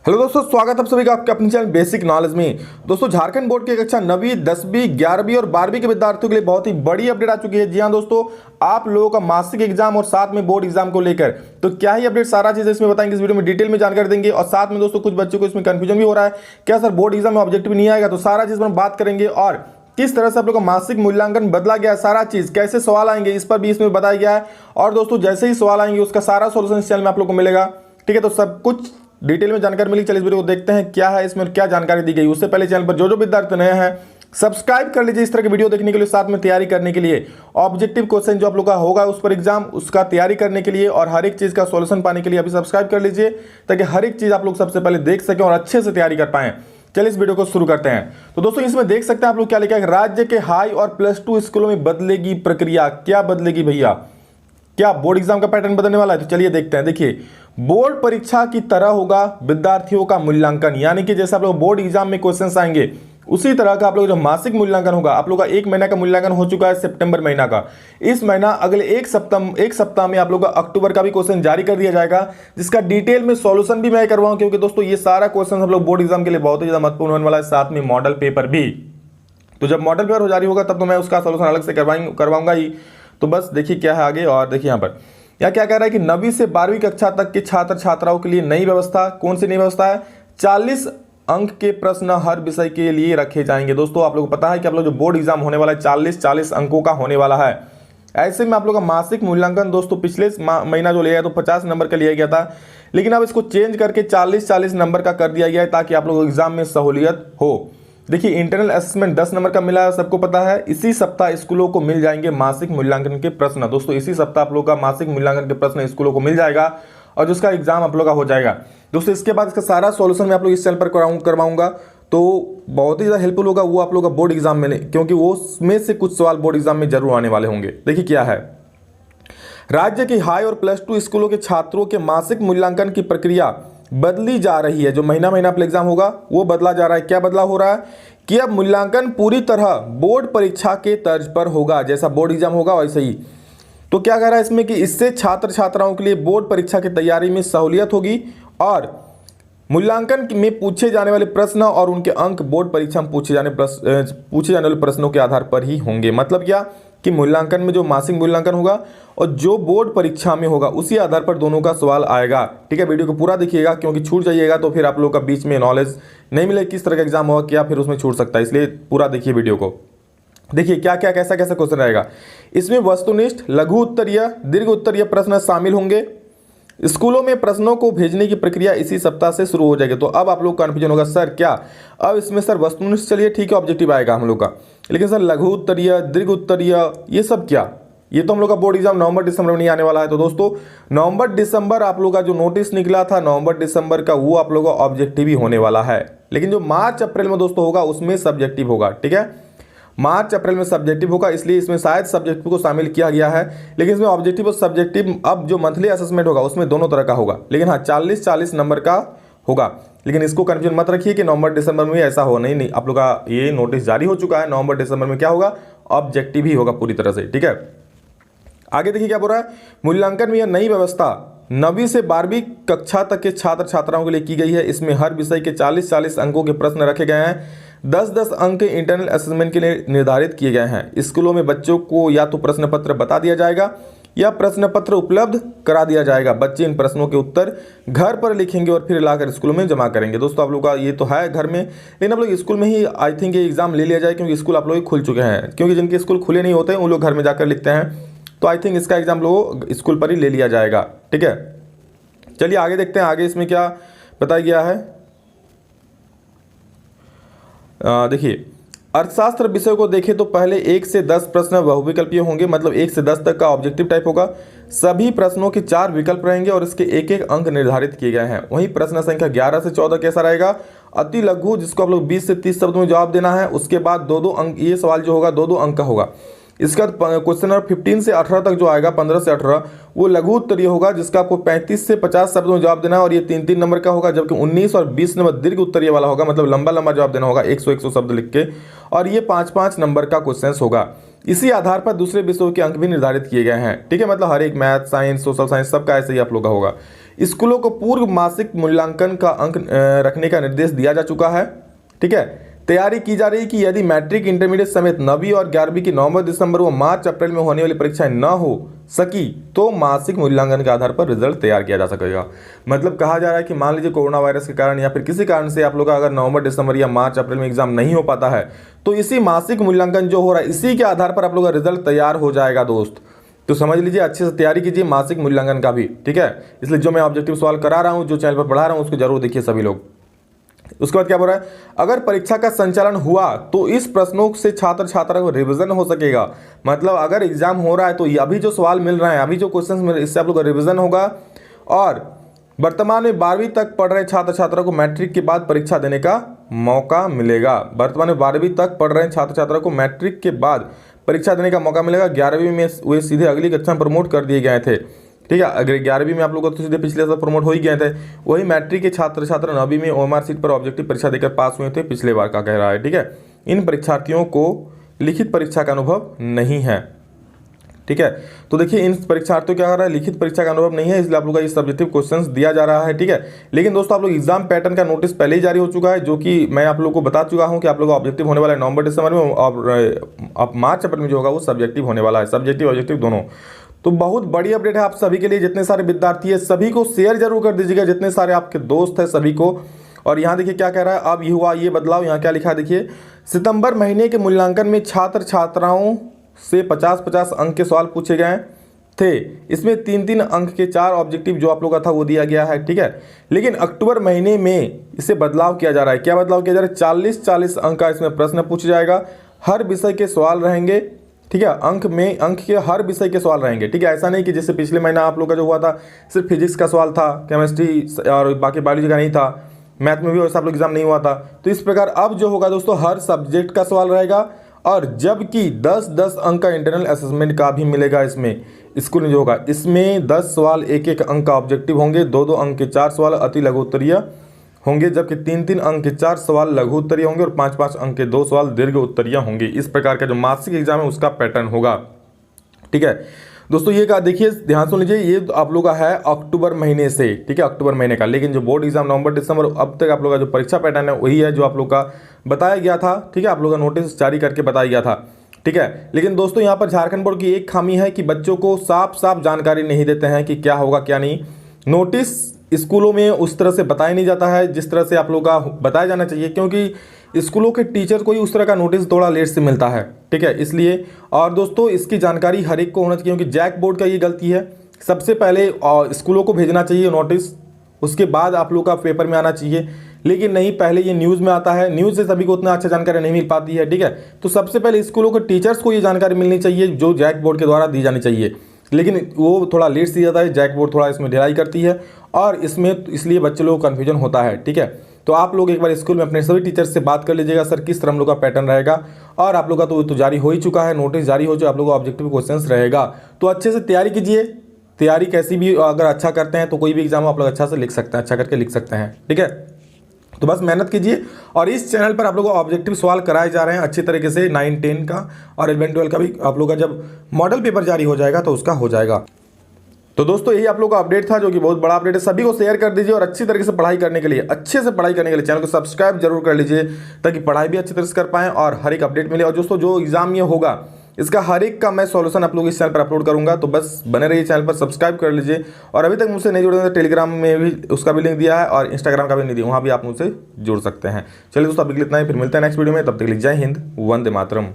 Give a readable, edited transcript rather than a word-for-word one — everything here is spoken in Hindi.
हेलो दोस्तों, स्वागत है आप सभी का आपके अपने चैनल बेसिक नॉलेज में। दोस्तों, झारखंड बोर्ड की कक्षा 9वीं 10वीं 11वीं और 12वीं के विद्यार्थियों के लिए बहुत ही बड़ी अपडेट आ चुकी है। जी हाँ दोस्तों, आप लोगों का मासिक एग्जाम और साथ में बोर्ड एग्जाम को लेकर तो क्या ही अपडेट, सारा चीज इसमें बताएंगे, इस वीडियो में डिटेल में जानकारी देंगे। और साथ में दोस्तों कुछ बच्चों को इसमें कंफ्यूजन भी हो रहा है, क्या सर बोर्ड एग्जाम में ऑब्जेक्टिव नहीं आएगा, तो सारा चीज में बात करेंगे। और किस तरह से आप लोग का मासिक मूल्यांकन बदला गया है, सारा चीज कैसे सवाल आएंगे इस पर भी इसमें बताया गया है। और दोस्तों जैसे ही सवाल आएंगे उसका सारा सोल्यूशन इस चैनल में आप लोग को मिलेगा। ठीक है, तो सब कुछ डिटेल में जानकारी मिली। चलिए इस वीडियो को देखते हैं क्या है इसमें, क्या जानकारी दी गई। उससे पहले चैनल पर जो विद्यार्थी नए हैं सब्सक्राइब कर लीजिए इस तरह की वीडियो देखने के लिए, साथ में तैयारी करने के लिए ऑब्जेक्टिव क्वेश्चन जो आप लोग का होगा उस पर एग्जाम, उसका तैयारी करने के लिए और हर एक चीज का सॉल्यूशन पाने के लिए अभी सब्सक्राइब कर लीजिए, ताकि हर एक चीज आप लोग सबसे पहले देख सकें और अच्छे से तैयारी कर पाएं। चलिए इस वीडियो को शुरू करते हैं। तो दोस्तों इसमें देख सकते हैं आप लोग क्या लिखा है, राज्य के हाई और +2 स्कूलों में बदलेगी प्रक्रिया। क्या बदलेगी भैया, क्या बोर्ड एग्जाम का पैटर्न बदलने वाला है? तो चलिए देखते हैं। देखिए, बोर्ड परीक्षा की तरह होगा विद्यार्थियों का मूल्यांकन, यानी कि जैसे आप लोग बोर्ड एग्जाम में क्वेश्चंस आएंगे उसी तरह का आप लोग जो मासिक मूल्यांकन होगा। आप लोग का 1 महीना का मूल्यांकन हो चुका है सितंबर महीना का। इस महीना अगले एक सप्ताह में आप लोग का अक्टूबर का भी क्वेश्चन जारी कर दिया जाएगा, जिसका डिटेल में सॉल्यूशन भी मैं करवाऊं, क्योंकि दोस्तों ये सारा क्वेश्चन हम लोग बोर्ड एग्जाम के लिए बहुत ही ज्यादा महत्वपूर्ण होने वाला है, साथ में मॉडल पेपर भी। तो जब मॉडल पेपर हो जारी होगा तब तो मैं उसका सॉल्यूशन अलग से करवाऊंगा ही। तो बस देखिए क्या है आगे। और देखिए यहाँ क्या कह रहा है कि 9वीं से 12वीं कक्षा तक के छात्र छात्राओं के लिए नई व्यवस्था। कौन सी नई व्यवस्था है? 40 अंक के प्रश्न हर विषय के लिए रखे जाएंगे। दोस्तों आप लोगों को पता है कि आप लोग जो बोर्ड एग्जाम होने वाला है 40 अंकों का होने वाला है। ऐसे में आप लोग का मासिक मूल्यांकन दोस्तों पिछले महीना जो लिया है तो 50 नंबर का लिया गया था, लेकिन अब इसको चेंज करके 40 नंबर का कर दिया गया है, ताकि आप लोग एग्जाम में सहूलियत हो। देखिए, इंटरनल असेसमेंट 10 नंबर का मिला है, सबको पता है। इसी सप्ताह स्कूलों को मिल जाएंगे मासिक मूल्यांकन के प्रश्न। दोस्तों इसी सप्ताह आप लोग का मासिक मूल्यांकन के प्रश्न स्कूलों को मिल जाएगा और जिसका एग्जाम आप लोग का हो जाएगा। दोस्तों इसके बाद इसका सारा सॉल्यूशन मैं आप लोग इस चैनल पर करवाऊंगा, तो बहुत ही ज़्यादा हेल्पफुल होगा वो आप लोग का बोर्ड एग्जाम में, क्योंकि वो उसमें से कुछ सवाल बोर्ड एग्जाम में जरूर आने वाले होंगे। देखिए क्या है, राज्य की हाई और +2 स्कूलों के छात्रों के मासिक मूल्यांकन की प्रक्रिया बदली जा रही है। जो महीना अपना एग्जाम होगा वो बदला जा रहा है। क्या बदला हो रहा है कि अब मूल्यांकन पूरी तरह बोर्ड परीक्षा के तर्ज पर होगा, जैसा बोर्ड एग्जाम होगा वैसे ही। तो क्या कह रहा है इसमें कि इससे छात्र छात्राओं के लिए बोर्ड परीक्षा की तैयारी में सहूलियत होगी और मूल्यांकन में पूछे जाने वाले प्रश्न और उनके अंक बोर्ड परीक्षा में पूछे जाने वाले प्रश्नों के आधार पर ही होंगे। मतलब क्या कि मूल्यांकन में जो मासिक मूल्यांकन होगा और जो बोर्ड परीक्षा में होगा उसी आधार पर दोनों का सवाल आएगा। ठीक है, वीडियो को पूरा देखिएगा, क्योंकि छूट जाइएगा तो फिर आप लोग का बीच में नॉलेज नहीं मिले किस तरह का एग्जाम होगा, क्या फिर उसमें छूट सकता है। इसलिए पूरा देखिए वीडियो को। देखिए क्या क्या कैसा कैसा क्वेश्चन रहेगा इसमें। वस्तुनिष्ठ, लघु उत्तरीय, दीर्घ उत्तरीय प्रश्न शामिल होंगे। स्कूलों में प्रश्नों को भेजने की प्रक्रिया इसी सप्ताह से शुरू हो जाएगी। तो अब आप लोग कन्फ्यूजन होगा, सर क्या अब इसमें सर वस्तुनिष्ठ, चलिए ठीक है ऑब्जेक्टिव आएगा हम लोग का, लेकिन सर लघु उत्तरीय, दीर्घ उत्तरीय ये सब क्या? ये तो हम लोग का बोर्ड एग्जाम नवंबर दिसंबर में नहीं आने वाला है। तो दोस्तों नवंबर दिसंबर आप लोग का जो नोटिस निकला था नवंबर दिसंबर का, वो आप लोग का ऑब्जेक्टिव ही होने वाला है। लेकिन जो मार्च अप्रैल में दोस्तों होगा उसमें सब्जेक्टिव होगा। ठीक है, मार्च अप्रैल में सब्जेक्टिव होगा, इसलिए इसमें शायद सब्जेक्टिव को शामिल किया गया है। लेकिन इसमें ऑब्जेक्टिव और सब्जेक्टिव अब जो मंथली असेसमेंट होगा उसमें दोनों तरह का होगा, लेकिन हाँ 40 नंबर का होगा। लेकिन इसको कंफ्यूजन मत रखिए कि नवंबर दिसंबर में ऐसा हो, नहीं आप लोग का ये नोटिस जारी हो चुका है। नवंबर दिसंबर में क्या होगा, ऑब्जेक्टिव ही होगा पूरी तरह से। ठीक है, आगे देखिए क्या बोल रहा है। मूल्यांकन में यह नई व्यवस्था 9वीं से 12वीं कक्षा तक के छात्र छात्राओं के लिए की गई है। इसमें हर विषय के 40 अंकों के प्रश्न रखे गए हैं। 10 अंक इंटरनल असेसमेंट के लिए निर्धारित किए गए हैं। स्कूलों में बच्चों को या तो प्रश्न पत्र बता दिया जाएगा या प्रश्न पत्र उपलब्ध करा दिया जाएगा। बच्चे इन प्रश्नों के उत्तर घर पर लिखेंगे और फिर लाकर स्कूलों में जमा करेंगे। दोस्तों आप लोग का ये तो है घर में, लेकिन आप लोग स्कूल में ही आई थिंक ये एग्जाम ले लिया जाए, क्योंकि स्कूल आप लोग खुल चुके हैं। क्योंकि जिनके स्कूल खुले नहीं होते हैं वो लोग घर में जाकर लिखते हैं, तो आई थिंक इसका एग्जाम लोग स्कूल पर ही ले लिया जाएगा। ठीक है, चलिए आगे देखते हैं आगे इसमें क्या बताया गया है। देखिए, अर्थशास्त्र विषय को देखें तो पहले 1 से 10 प्रश्न बहुविकल्पीय होंगे, मतलब 1 से 10 तक का ऑब्जेक्टिव टाइप होगा। सभी प्रश्नों के 4 विकल्प रहेंगे और इसके एक अंक निर्धारित किए गए हैं। वहीं प्रश्न संख्या 11 से 14 कैसा रहेगा, अति लघु, जिसको आप लोग 20 से 30 शब्द में जवाब देना है। उसके बाद 2-2 अंक, ये सवाल जो होगा 2-2 अंक का होगा। इसका क्वेश्चन नंबर 15 से 18 तक जो आएगा, 15 से 18 वो लघु उत्तरीय होगा, जिसका आपको 35 से 50 शब्दों में जवाब देना है और ये 3-3 नंबर का होगा। जबकि 19 और 20 नंबर दीर्घ उत्तरीय वाला होगा, मतलब लंबा जवाब देना होगा 100 शब्द लिख के, और ये 5-5 नंबर का क्वेश्चन होगा। इसी आधार पर दूसरे विषयों के अंक भी निर्धारित किए गए हैं। ठीक है, मतलब हर एक मैथ, साइंस, सोशल साइंस सबका ऐसे ही आप लोग का होगा। स्कूलों को पूर्व मासिक मूल्यांकन का अंक रखने का निर्देश दिया जा चुका है। ठीक है, तैयारी की जा रही है कि यदि मैट्रिक, इंटरमीडिएट समेत 9वीं और 11वीं की नवंबर, दिसंबर व मार्च, अप्रैल में होने वाली परीक्षाएं न हो सकी तो मासिक मूल्यांकन के आधार पर रिजल्ट तैयार किया जा सकेगा। मतलब कहा जा रहा है कि मान लीजिए कोरोना वायरस के कारण या फिर किसी कारण से आप लोग का अगर नवंबर, दिसंबर या मार्च, अप्रैल में एग्जाम नहीं हो पाता है तो इसी मासिक मूल्यांकन जो हो रहा है इसी के आधार पर आप लोग का रिजल्ट तैयार हो जाएगा दोस्त। तो समझ लीजिए, अच्छे से तैयारी कीजिए मासिक मूल्यांकन का भी। ठीक है, इसलिए जो मैं ऑब्जेक्टिव सवाल करा रहा हूँ, जो चैनल पर पढ़ा रहा हूँ, उसको जरूर देखिए सभी लोग। उसके बाद क्या बोल रहा है, अगर परीक्षा का संचालन हुआ तो इस प्रश्नों से छात्र छात्रा को रिवीजन हो सकेगा। मतलब अगर एग्जाम हो रहा है तो अभी जो सवाल मिल रहे हैं, अभी जो क्वेश्चन मिल रहे हैं, इससे आप लोग का रिवीजन होगा। और वर्तमान में 12वीं तक पढ़ रहे छात्र छात्रा को मैट्रिक के बाद परीक्षा देने का मौका मिलेगा। वर्तमान में 12वीं तक पढ़ रहे छात्र छात्रा को मैट्रिक के बाद परीक्षा देने का मौका मिलेगा। 11वीं में वे सीधे अगली कक्षा में प्रमोट कर दिए गए थे। ठीक है, अगर 11वीं में आप लोग तो सीधे पिछले साल प्रमोट हो ही गए थे। वही मैट्रिक के छात्र छात्रा 9वीं में ओएमआर सीट पर ऑब्जेक्टिव परीक्षा देकर पास हुए थे पिछले बार का कह रहा है। ठीक है, इन परीक्षार्थियों को लिखित परीक्षा का अनुभव नहीं है। ठीक है, तो देखिए इन परीक्षार्थियों क्या कर रहा है, लिखित परीक्षा का अनुभव नहीं है, इसलिए आप लोग का ये सब्जेक्टिव क्वेश्चंस दिया जा रहा है। ठीक है, लेकिन दोस्तों आप लोग एग्जाम पैटर्न का नोटिस पहले ही जारी हो चुका है, जो कि मैं आप लोग को बता चुका हूं कि आप लोग का ऑब्जेक्टिव होने वाला है नवंबर, दिसंबर में, और मार्च, अप्रैल में जो होगा वो सब्जेक्टिव होने वाला है, सब्जेक्टिव ऑब्जेक्टिव दोनों। तो बहुत बड़ी अपडेट है आप सभी के लिए। जितने सारे विद्यार्थी है सभी को शेयर जरूर कर दीजिएगा, जितने सारे आपके दोस्त हैं सभी को। और यहाँ देखिए क्या कह रहा है, अब ये हुआ ये बदलाव, यहाँ क्या लिखा है देखिए, सितंबर महीने के मूल्यांकन में छात्र छात्राओं से 50-50 अंक के सवाल पूछे गए थे। इसमें 3-3 अंक के 4 ऑब्जेक्टिव जो आप लोग का था वो दिया गया है। ठीक है, लेकिन अक्टूबर महीने में इसे बदलाव किया जा रहा है। क्या बदलाव किया जा रहा है, 40-40 अंक का इसमें प्रश्न पूछा जाएगा, हर विषय के सवाल रहेंगे। ठीक है, अंक के हर विषय के सवाल रहेंगे। ठीक है, ऐसा नहीं कि जैसे पिछले महीना आप लोग का जो हुआ था सिर्फ फिजिक्स का सवाल था, केमिस्ट्री और बाकी बायोलॉजी का नहीं था, मैथ में भी वैसा आप लोग एग्जाम नहीं हुआ था। तो इस प्रकार अब जो होगा दोस्तों हर सब्जेक्ट का सवाल रहेगा, और जबकि 10-10 अंक का इंटरनल असेसमेंट का भी मिलेगा। इसमें स्कूल में जो होगा इसमें 10 सवाल 1-1 अंक का ऑब्जेक्टिव होंगे, 2-2 अंक के 4 सवाल अति लघु उत्तरीय होंगे, जबकि 3-3 अंक के 4 सवाल लघु उत्तरीय होंगे और 5-5 अंक के 2 सवाल दीर्घ उत्तरीय होंगे। इस प्रकार का जो मासिक एग्जाम है उसका पैटर्न होगा। ठीक है दोस्तों, ये का देखिए ध्यान सुन लीजिए, ये आप लोग का है अक्टूबर महीने से। ठीक है, अक्टूबर महीने का, लेकिन जो बोर्ड एग्जाम नवंबर, दिसंबर, अब तक आप लोग का जो परीक्षा पैटर्न है वही है जो आप लोग का बताया गया था। ठीक है, आप लोग का नोटिस जारी करके बताया गया था। ठीक है, लेकिन दोस्तों यहाँ पर झारखंड बोर्ड की एक खामी है कि बच्चों को साफ साफ जानकारी नहीं देते हैं कि क्या होगा क्या नहीं। नोटिस स्कूलों में उस तरह से बताया नहीं जाता है जिस तरह से आप लोग का बताया जाना चाहिए, क्योंकि स्कूलों के टीचर को ही उस तरह का नोटिस थोड़ा लेट से मिलता है। ठीक है, इसलिए। और दोस्तों इसकी जानकारी हर एक को होना चाहिए, क्योंकि जैक बोर्ड का ये गलती है, सबसे पहले स्कूलों को भेजना चाहिए नोटिस, उसके बाद आप लोग का पेपर में आना चाहिए, लेकिन नहीं, पहले ये न्यूज़ में आता है। न्यूज़ से सभी को उतना अच्छा जानकारी नहीं मिल पाती है। ठीक है, तो सबसे पहले स्कूलों के टीचर्स को ये जानकारी मिलनी चाहिए जो जैक बोर्ड के द्वारा दी जानी चाहिए, लेकिन वो थोड़ा लेट से जाता है। जैक बोर्ड थोड़ा इसमें ढिलाई करती है और इसमें इसलिए बच्चे लोग को कन्फ्यूजन होता है। ठीक है, तो आप लोग एक बार स्कूल में अपने सभी टीचर्स से बात कर लीजिएगा, सर किस तरह हम लोग का पैटर्न रहेगा। और आप लोग का तो जारी हो ही चुका है, नोटिस जारी हो चुका, आप लोग का ऑब्जेक्टिव क्वेश्चंस रहेगा। तो अच्छे से तैयारी कीजिए। तैयारी कैसी भी अगर अच्छा करते हैं तो कोई भी एग्जाम आप लोग अच्छा से लिख सकते हैं, अच्छा करके लिख सकते हैं। ठीक है, तो बस मेहनत कीजिए। और इस चैनल पर आप लोगों को ऑब्जेक्टिव सवाल कराए जा रहे हैं अच्छी तरीके से, 9-10 का और 11-12 का भी आप लोग का जब मॉडल पेपर जारी हो जाएगा तो उसका हो जाएगा। तो दोस्तों यही आप लोग का अपडेट था, जो कि बहुत बड़ा अपडेट है। सभी को शेयर कर दीजिए और अच्छी तरीके से पढ़ाई करने के लिए, अच्छे से पढ़ाई करने के लिए चैनल को सब्सक्राइब जरूर कर लीजिए, ताकि पढ़ाई भी अच्छी तरह से कर पाएं और हर एक अपडेट मिले। और दोस्तों जो एग्जाम ये होगा इसका हर एक का मैं सॉल्यूशन आप लोग इस चैनल पर अपलोड करूंगा, तो बस बने रहिए, चैनल पर सब्सक्राइब कर लीजिए। और अभी तक मुझसे नहीं जुड़े तो टेलीग्राम में भी उसका भी लिंक दिया है और इंस्टाग्राम का भी नहीं दिया, वहाँ भी आप मुझसे जुड़ सकते हैं। चलिए दोस्तों अभी इतना ही, फिर मिलते हैं नेक्स्ट वीडियो में, तब तक के लिए जय हिंद, वंदे मातरम।